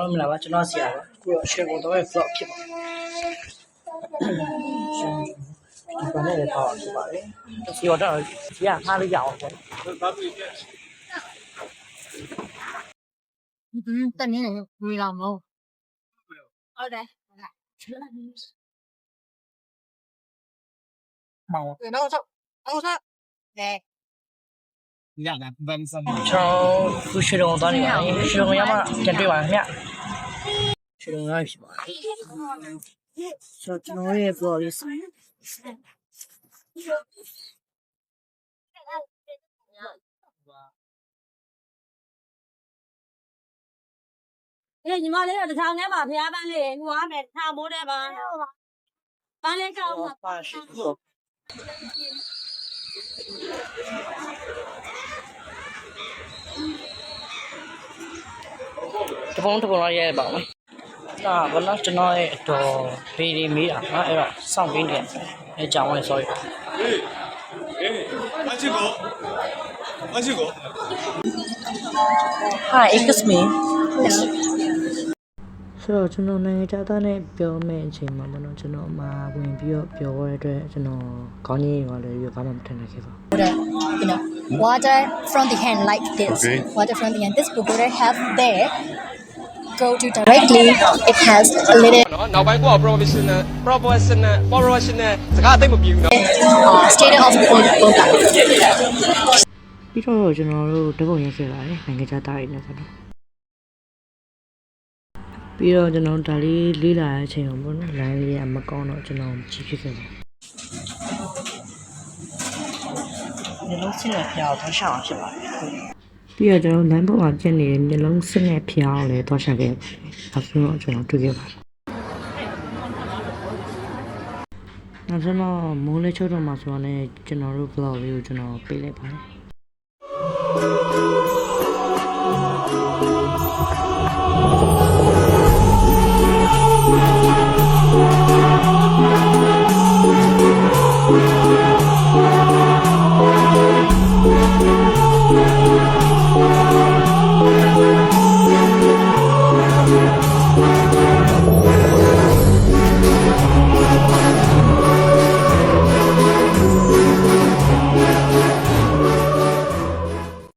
အားလုံးမင်္ဂလာပါကျွန်တော်ဆရာပါအခုတော့ရွှေဘုံတော်ရဲ့ vlog ဖြစ်ပါတယ်ဒီကနေ့လည်းပေါ့ဖြစ်ပါတယ်ဒီတော့ဒီကငှားလို့ရအောင်ပေါ့တနည်းနဲ့ဝေးလာမလို့ဟုတ်တယ်မောင်တော့ဆောက်ဆောက်နဲရတာဗန်စမ်ကျွန်တော်ခုရွှေဘုံသွားနေပါတယ်ရွှေဘုံရမှပြန်တွေ့ပါခင်ဗျရွှေဘုံရဖြစ်ပါတယ်ကျွန်တော်ရဲ့ vlog လေးညီမလေးကတစ်ထောင်ထဲမှာဖျားပန်းလေးဟိုအားမယ်ထောင်မိုးတဲ့ပါပန်းလေးကောက်မှာပါရှိတပုံတော့ရဲပါမယ်ဒါဘာလို့ကျွန်တော်ရဲ့တော့ဘေးဒီမေးတာနော်အဲ့တော့စောင့်ပေးနေတယ်အဲ့ကြောင်ဝင် sorry Hi excuse me ဆိုတော့ကျွန်တော်နိုင်ငံခြားသားနဲ့ပြောမယ့်အချိန်မှာပေါ့နော်ကျွန်တော်မှာဝင်ပြီးတော့ပြောရတဲ့အတွက်ကျွန်တော်ခေါင်းကြီးရောလည်းပြီးတော့ဘာမှမထင်နိုင်ခဲ့ပါဘူး you know water from the hand like this water from the hand this pagoda have there go to directly it has a little နောက်ပိုင်းကို professional စကားအသိမပြေဘူးเนาะ state of Boga ပြီးတော့ကျွန်တော်တို့ဓာတ်ပုံရိုက်ခဲ့ပါတယ်နိုင်ငံခြားသားတွေနဲ့ပေါ့နော်ပြီးတော့ကျွန်တော်ဒါလေးလေးလာတဲ့အချိန်ပေါ့နော် line လေးကမကောင်းတော့ကျွန်တော်ကြည့်ဖြစ်ခဲ့တယ်မျက်လုံးစင်းနဲ့ဖျားတော့ရှောင်းဖြစ်ပါတယ်ပြီးတော့ကျွန်တော် line ပေါ်မှာကျင်းနေတဲ့မျက်လုံးစင်းနဲ့ဖျားကိုလည်းတော့ရှာခဲ့ပါတယ်အဲဆိုတော့ကျွန်တော်တွေ့ခဲ့ပါတယ်နောက်ဆုံးတော့မိုးလေးချုပ်တော့မှဆိုတော့လည်းကျွန်တော်တို့ vlog လေးကိုကျွန်တော်ပေးလိုက်ပါတယ်